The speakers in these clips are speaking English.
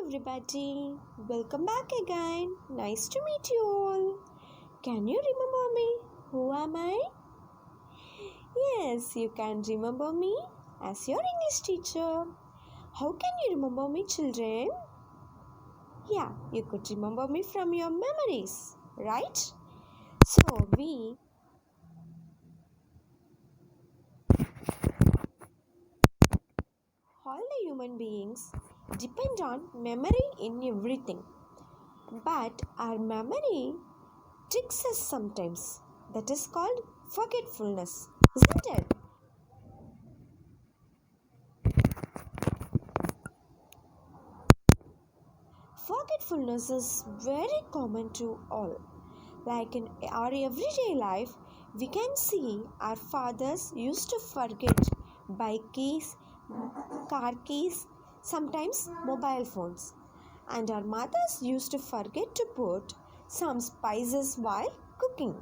everybody, welcome back again. Nice to meet you all. Can you remember me? Who am I? Yes, you can remember me as your English teacher. How can you remember me, children? Yeah, you could remember me from your memories, right? So, all the human beings, depend on memory in everything. But our memory tricks us sometimes. That is called forgetfulness, isn't it? Forgetfulness is very common to all. Like in our everyday life, we can see our fathers used to forget bike keys, car keys, sometimes mobile phones. And our mothers used to forget to put some spices while cooking.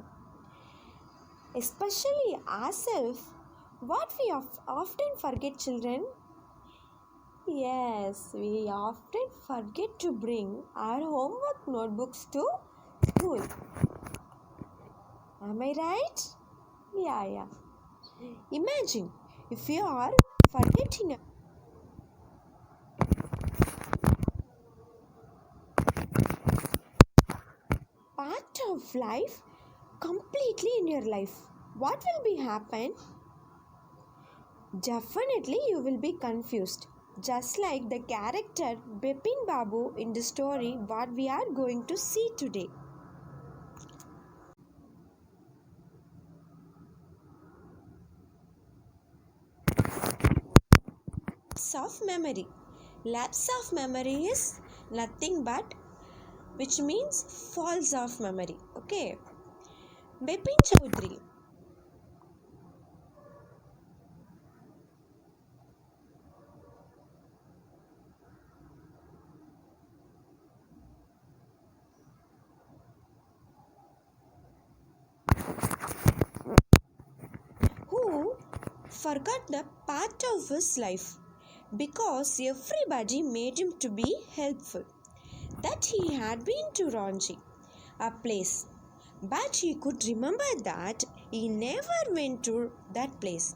Especially ourselves, what we often forget, children? Yes, we often forget to bring our homework notebooks to school. Am I right? Yeah. Imagine if you are forgetting a part of life completely in your life. What will be happen? Definitely you will be confused. Just like the character Bipin Babu in the story what we are going to see today. Lapse of memory. Lapse of memory is nothing but which means falls of memory. Okay. Bipin Chaudhary, who forgot the part of his life because everybody made him to be helpful. That he had been to Ranchi, a place, but he could remember that he never went to that place.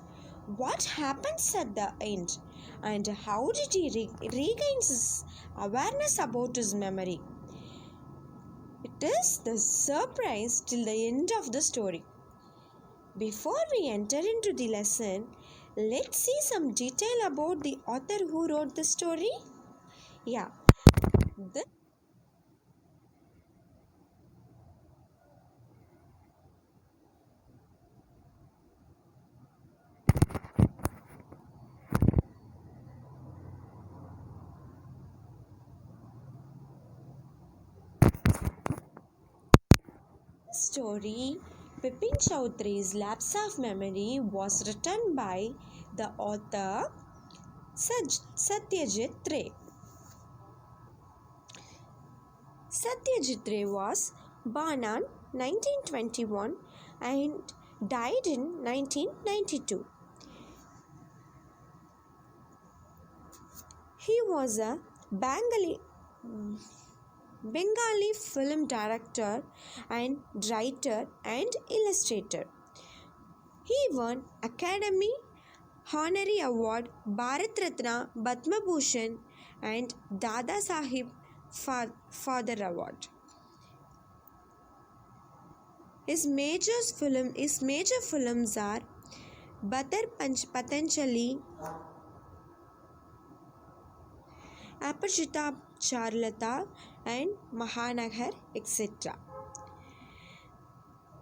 What happens at the end, and how did he regain his awareness about his memory? It is the surprise till the end of the story. Before we enter into the lesson, let's see some detail about the author who wrote the story. Yeah, the story Bipin Chaudhary's Lapse of Memory was written by the author Satyajit Ray. Satyajit Ray was born on 1921 and died in 1992. He was a Bengali film director and writer and illustrator. He won Academy Honorary Award, Bharat Ratna, Padma Bhushan and Dada Sahib Father Award. His major films are Batar Patanjali, Apajita Charlata and Mahanagar, etc.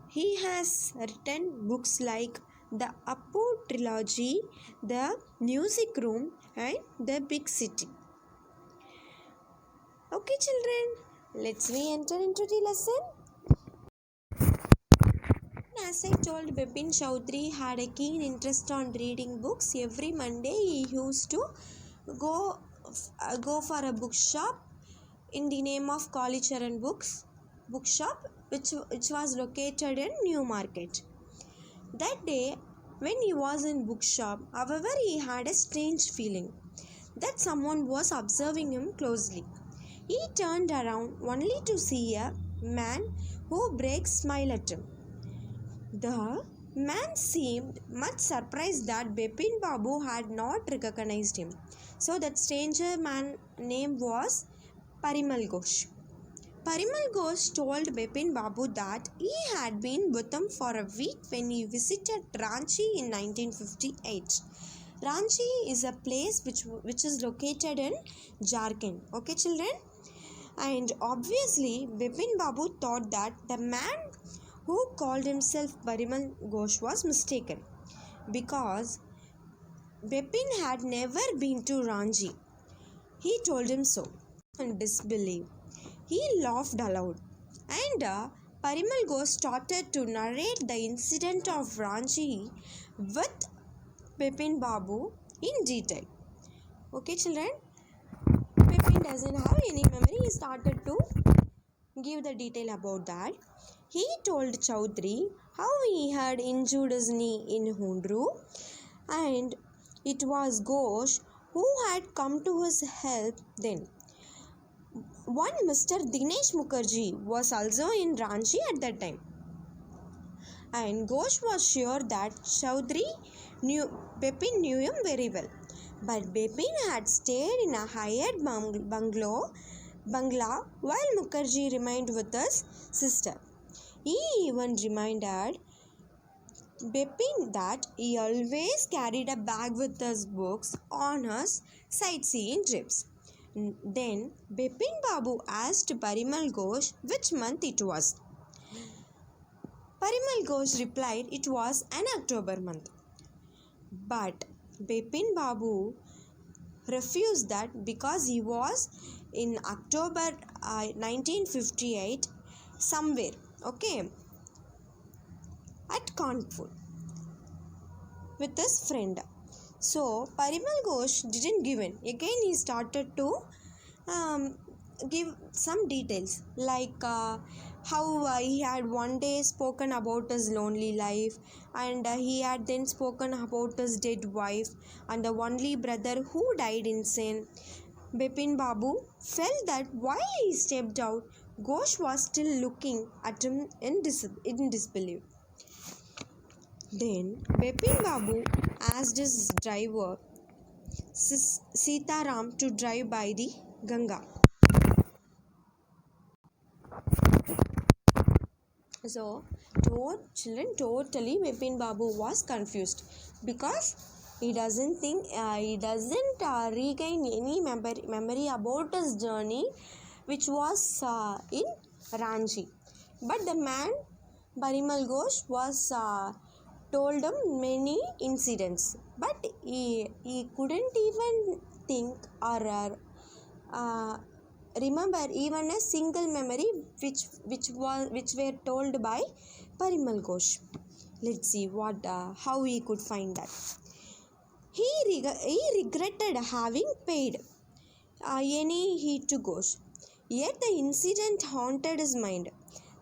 He has written books like the Appu Trilogy, The Music Room and The Big City. Okay children, let's enter into the lesson. As I told, Bipin Chaudhary had a keen interest on reading books. Every Monday he used to go for a bookshop in the name of Kalicharan bookshop, which was located in New Market. That day, when he was in bookshop, however, he had a strange feeling that someone was observing him closely. He turned around only to see a man who breaks smile at him. The man seemed much surprised that Bipin Babu had not recognized him. So that stranger man name was Parimal Ghosh. Parimal Ghosh told Bipin Babu that he had been with him for a week when he visited Ranchi in 1958. Ranchi is a place which is located in Jharkhand. Okay, children? And obviously, Bipin Babu thought that the man who called himself Parimal Ghosh was mistaken because Bipin had never been to Ranchi. He told him so in disbelief. He laughed aloud and Parimal Ghosh started to narrate the incident of Ranchi with Bipin Babu in detail. Okay, children? Bipin doesn't have any memory. He started to give the detail about that. He told Chaudhary how he had injured his knee in Hundru and it was Ghosh who had come to his help then. One Mr. Dinesh Mukherjee was also in Ranchi at that time. And Ghosh was sure that Chaudhary Bipin knew him very well. But Bipin had stayed in a hired bungalow while Mukherjee remained with his sister. He even reminded Bipin that he always carried a bag with his books on his sightseeing trips. Then Bipin Babu asked Parimal Ghosh which month it was. Parimal Ghosh replied it was an October month. But Bipin Babu refused that because he was in October 1958 somewhere, okay, at Kanpur with his friend. So Parimal Ghosh didn't give in. Again he started to give some details like how he had one day spoken about his lonely life and he had then spoken about his dead wife and the only brother who died in sin. Bipin Babu felt that while he stepped out, Ghosh was still looking at him in disbelief. Then Bipin Babu asked his driver Sitaram to drive by the Ganga. So, totally Bipin Babu was confused because he doesn't regain any memory about his journey which was in Ranchi. But the man Parimal Ghosh was told him many incidents, but he couldn't even think or remember even a single memory which were told by Parimal Ghosh. Let's see how he could find that. He regretted having paid any heed to Ghosh. Yet the incident haunted his mind.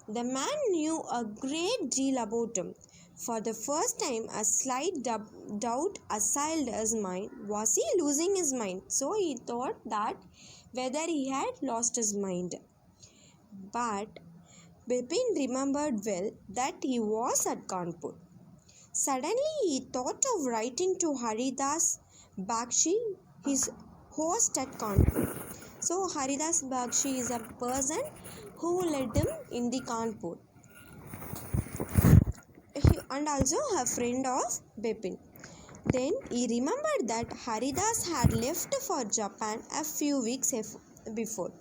The man knew a great deal about him. For the first time, a slight doubt assailed his mind. Was he losing his mind? So he thought that whether he had lost his mind. But Bipin remembered well that he was at Kanpur. Suddenly he thought of writing to Haridas Bakshi, his host at Kanpur. So Haridas Bakshi is a person who led him in the Kanpur and also a friend of Bipin. Then he remembered that Haridas had left for Japan a few weeks before.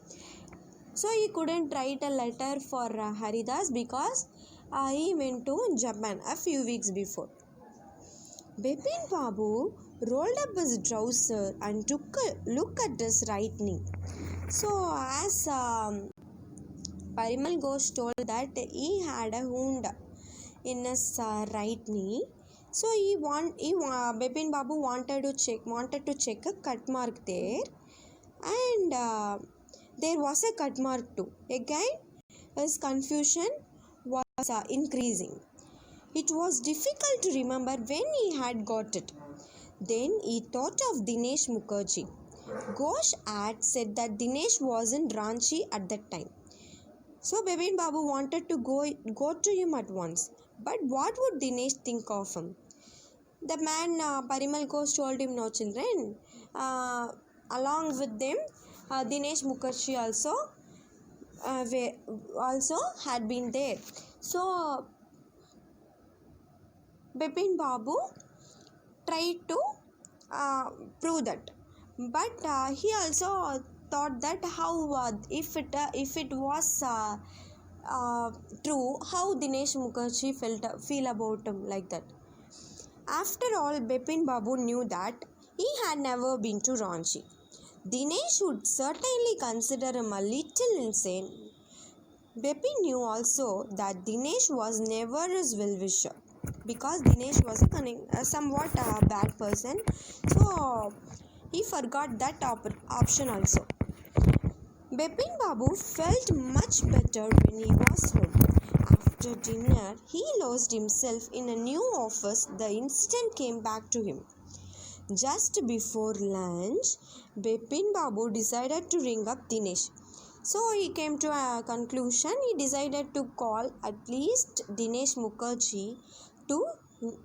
So he couldn't write a letter for Haridas because he went to Japan a few weeks before. Bipin Babu rolled up his trouser and took a look at his right knee. So as Parimal Ghosh told that he had a wound in his right knee. So Bipin Babu wanted to check a cut mark there, and there was a cut mark too. Again, his confusion was increasing. It was difficult to remember when he had got it. Then he thought of Dinesh Mukherjee. Ghosh had said that Dinesh was in Ranchi at that time. So Bipin Babu wanted to go to him at once. But what would Dinesh think of him? The man Parimal Ghosh told him, no children. Along with them, Dinesh Mukherjee also had been there. So Bipin Babu tried to prove that, but he also thought that how if it was true, how Dinesh Mukherjee feel about him like that. After all, Bipin Babu knew that he had never been to Ranchi. Dinesh would certainly consider him a little insane. Bipin knew also that Dinesh was never his well-wisher, because Dinesh was a somewhat bad person, so he forgot that option also. Bipin Babu felt much better when he was home. After dinner, he lost himself in a new office. The incident came back to him. Just before lunch, Bipin Babu decided to ring up Dinesh. So he came to a conclusion. He decided to call at least Dinesh Mukherjee to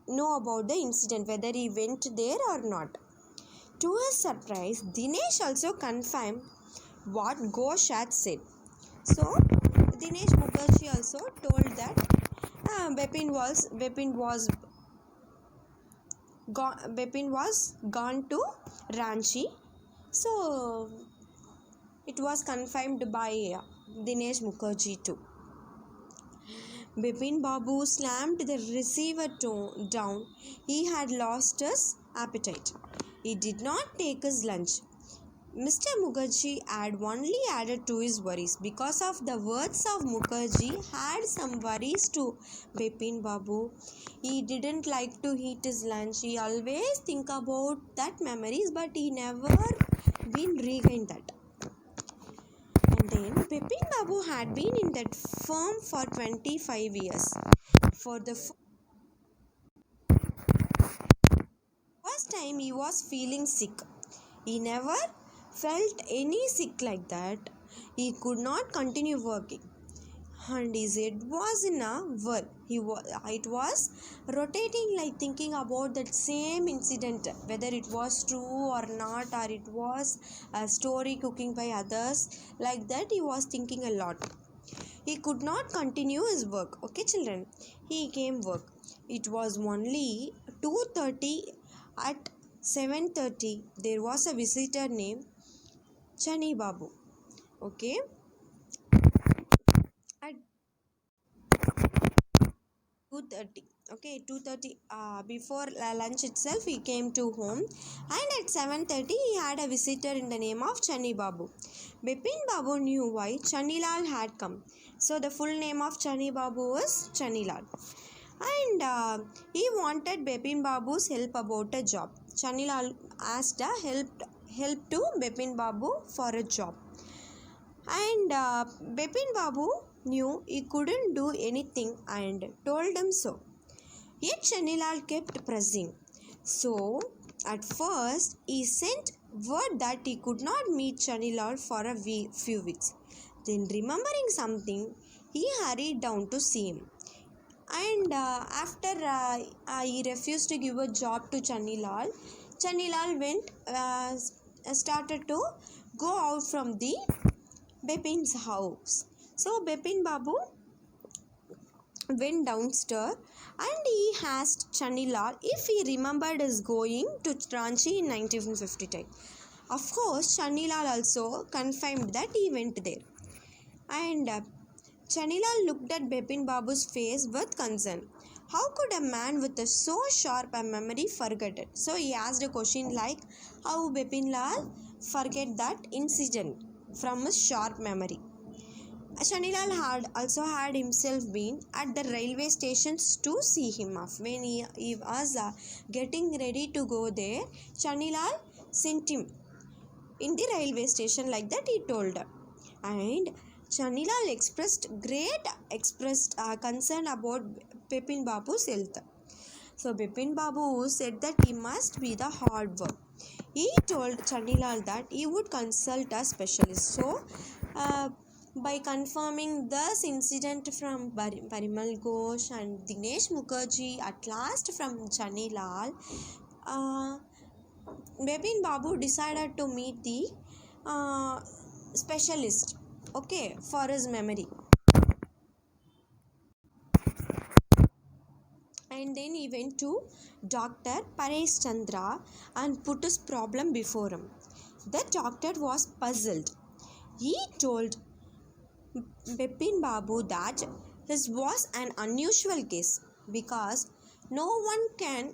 know about the incident, whether he went there or not. To his surprise, Dinesh also confirmed what Ghosh had said. So Dinesh Mukherjee also told that Bipin was gone to Ranchi. So it was confirmed by Dinesh Mukherjee too. Bipin Babu slammed the receiver down. He had lost his appetite. He did not take his lunch. Mr. Mukherjee had only added to his worries. Because of the words of Mukherjee had some worries to Bipin Babu. He didn't like to eat his lunch. He always think about that memories, but he never been regained that. And then Bipin Babu had been in that firm for 25 years. For the first time he was feeling sick. He never felt any sick like that. He could not continue working, and his head was in a whirl. It was rotating like thinking about that same incident, whether it was true or not, or it was a story cooking by others. Like that, he was thinking a lot. He could not continue his work. Okay, children. He came work. It was only 2:30. At 7:30, there was a visitor named Chani Babu. Okay. At 2:30. Okay, 2:30. Before lunch itself, he came to home, and at 7:30, he had a visitor in the name of Chani Babu. Bipin Babu knew why Chanilal had come. So the full name of Chani Babu was Chanilal. And he wanted Bipin Babu's help about a job. Chanilal asked help to Bipin Babu for a job. And Bipin Babu knew he couldn't do anything and told him so. Yet Chanilal kept pressing. So at first he sent word that he could not meet Chanilal for a few weeks. Then remembering something, he hurried down to see him. And after he refused to give a job to Chanilal, started to go out from the Bipin's house. So Bipin Babu went downstairs and he asked Chanilal if he remembered his going to Ranchi in 1959. Of course, Chanilal also confirmed that he went there. And Chanilal looked at Bipin Babu's face with concern. How could a man with so sharp a memory forget it? So he asked a question like, how Bipin Lal forget that incident from his sharp memory? Chanilal had himself been at the railway stations to see him off. When he was getting ready to go there, Chanilal sent him in the railway station, like that he told her. And Chanilal expressed concern about Bipin Babu's health. So Bipin Babu said that he must be the hard work. He told Channilal that he would consult a specialist. So, by confirming this incident from Parimal Ghosh and Dinesh Mukherjee, at last from Channilal, Bipin Babu decided to meet the uh, specialist, okay, for his memory. And then he went to Dr. Paresh Chandra and put his problem before him. The doctor was puzzled. He told Bipin Babu that his was an unusual case because no one can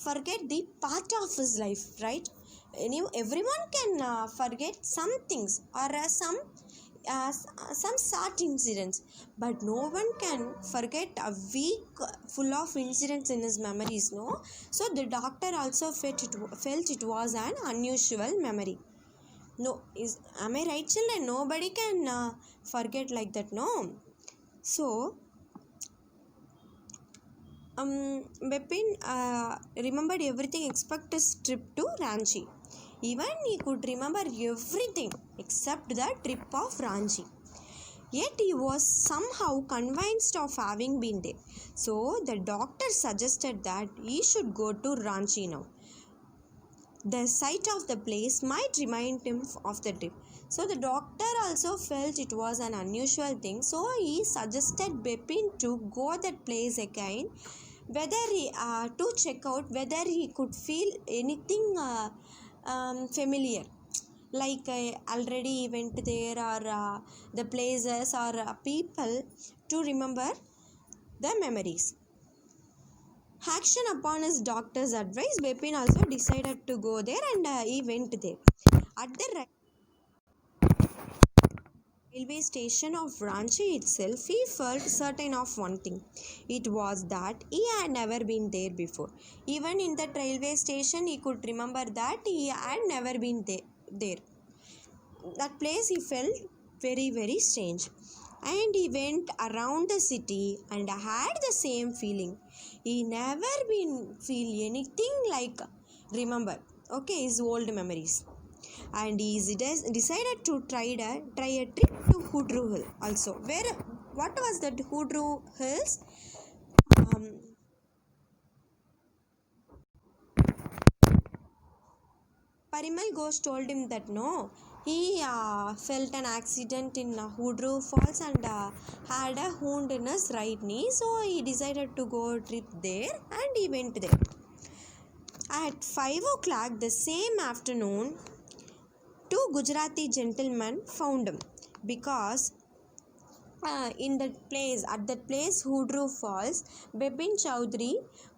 forget the part of his life, right? Everyone can forget some things or some short incidents, but no one can forget a week full of incidents in his memories, no? So the doctor also felt it was an unusual memory. No, am I right, children? Nobody can forget like that, no? So Bipin remembered everything except his trip to Ranchi. Even he could remember everything except the trip of Ranchi. Yet he was somehow convinced of having been there. So the doctor suggested that he should go to Ranchi now. The sight of the place might remind him of the trip. So the doctor also felt it was an unusual thing. So he suggested Bipin to go that place again, whether he to check out whether he could feel anything familiar, like already he went there, or the places or people to remember the memories. Action upon his doctor's advice, Bipin also decided to go there, and he went there. At the railway station of Ranchi itself, he felt certain of one thing. It was that he had never been there before. Even in that railway station, he could remember that he had never been there. That place he felt very, very strange. And he went around the city and had the same feeling. He never been feel anything like remember, okay, his old memories. And he decided to try a trip to Hudru Hill also. What was that Hudru Hills? Um, Parimal Ghosh told him that no, he felt an accident in Hudru Falls and had a wound in his right knee, so he decided to go trip there, and he went there. At 5 o'clock the same afternoon, two Gujarati gentlemen found him because at that place, Hudru Falls, Bipin Chowdhury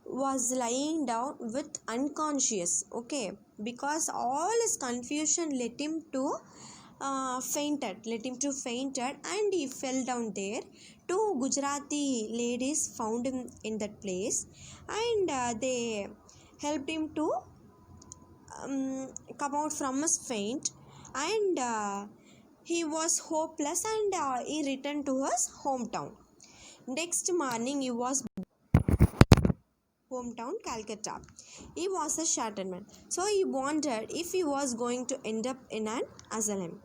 was lying down with unconscious, okay, because all his confusion led him to fainted, and he fell down there. Two Gujarati ladies found him in that place, and they helped him to come out from his faint, and he was hopeless, and he returned to his hometown. Next morning he was hometown Calcutta. He was a shattered man, so he wondered if he was going to end up in an asylum.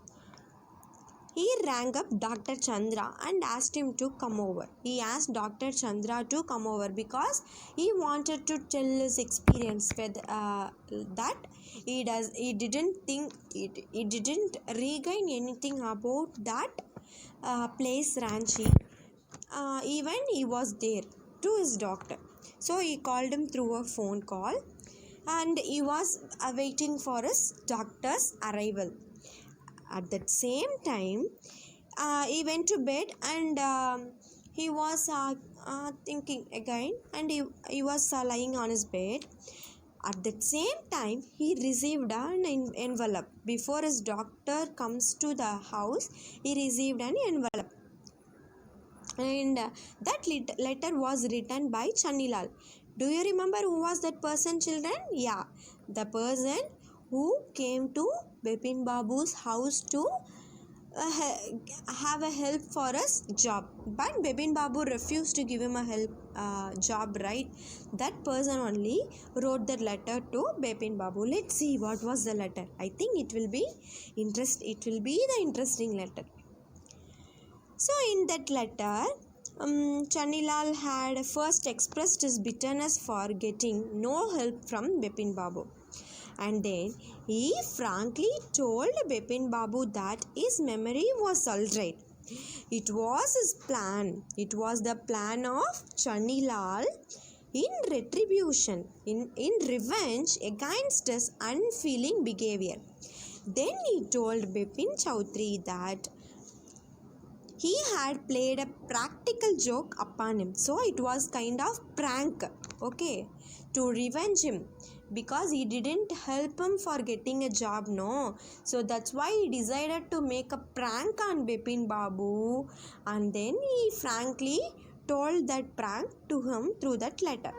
He rang up Dr. Chandra and asked him to come over. He asked Dr. Chandra to come over because he wanted to tell his experience with that he didn't regain anything about that place Ranchi. Even he was there to his doctor. So he called him through a phone call, and he was waiting for his doctor's arrival. At that same time, he went to bed, and he was thinking again, and he was lying on his bed. At that same time, he received an envelope. Before his doctor comes to the house, he received an envelope, and that letter was written by Channilal. Do you remember who was that person, children? Yeah, the person who came to Bipin Babu's house to have a help for us job, but Bipin Babu refused to give him a help job, right? That person only wrote the letter to Bipin Babu. Let's see what was the letter. I think it will be the interesting letter. So in that letter, Chanilal had first expressed his bitterness for getting no help from Bipin Babu. And then he frankly told Bipin Babu that his memory was alright. It was his plan. It was the plan of Chanilal in retribution, in revenge against his unfeeling behavior. Then he told Bipin Chaudhary that he had played a practical joke upon him. So it was kind of prank, okay, to revenge him, because he didn't help him for getting a job, no. So that's why he decided to make a prank on Bipin Babu, and then he frankly told that prank to him through that letter.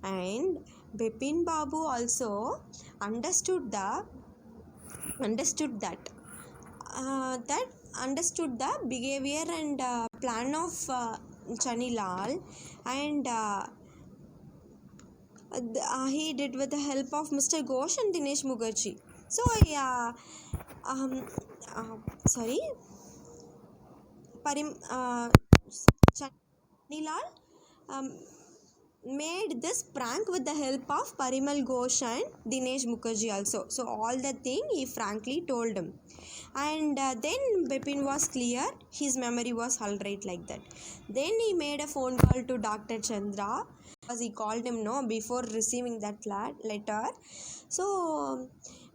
And Bipin Babu also understood that understood the behavior and plan of Chanilal, and he did with the help of Mr. Ghosh and Dinesh Mukherjee. So Chanilal made this prank with the help of Parimal Ghosh and Dinesh Mukherjee also. So all the thing he frankly told him. And then Bipin was clear, his memory was alright like that. Then he made a phone call to Dr. Chandra, because he called him before receiving that letter. So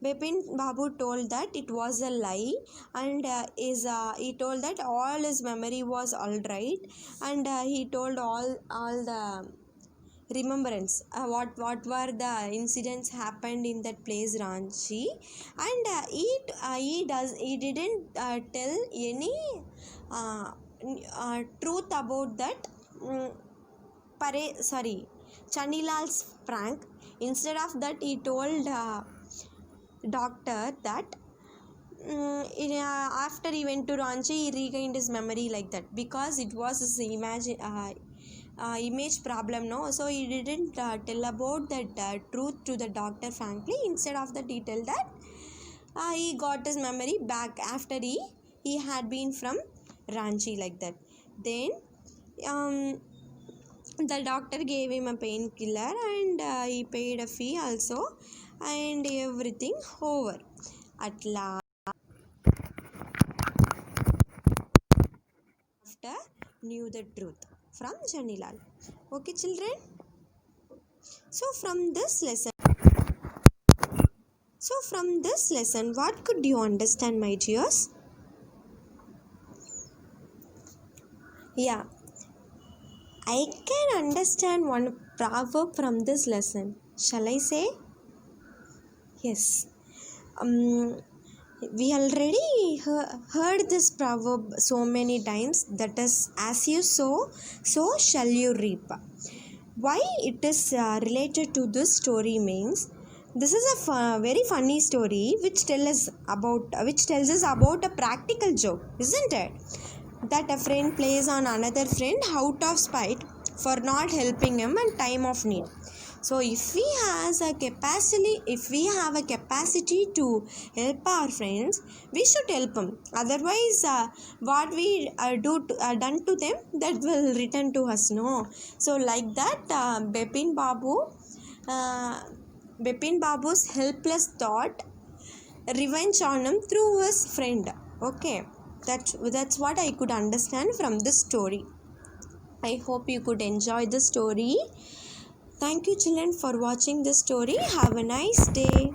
Bipin Babu told that it was a lie, and he told that all his memory was alright, and he told all the remembrance, what were the incidents happened in that place Ranchi, and he didn't tell any truth about that Chanilal's prank. Instead of that, he told doctor that after he went to Ranchi, he regained his memory like that, because it was his image problem, no. So he didn't tell about that truth to the doctor frankly. Instead of that, he told that he got his memory back after he had been from Ranchi like that. Then the doctor gave him a painkiller, and he paid a fee also, and everything over. At last, after knew the truth from Chanilal. Okay, children? So from this lesson, what could you understand, my dears? Yeah, I can understand one proverb from this lesson. Shall I say? Yes. We already heard this proverb so many times, that is, as you sow, so shall you reap. Why it is related to this story means, this is a very funny story which tells us about a practical joke, isn't it? That a friend plays on another friend out of spite for not helping him in time of need. So if we have a capacity to help our friends, we should help them. Otherwise, what we done to them, that will return to us, no. So like that, Bipin Babu's helpless thought revenge on him through his friend. Okay, that's what I could understand from this story. I hope you could enjoy the story. Thank you, children, for watching this story. Have a nice day.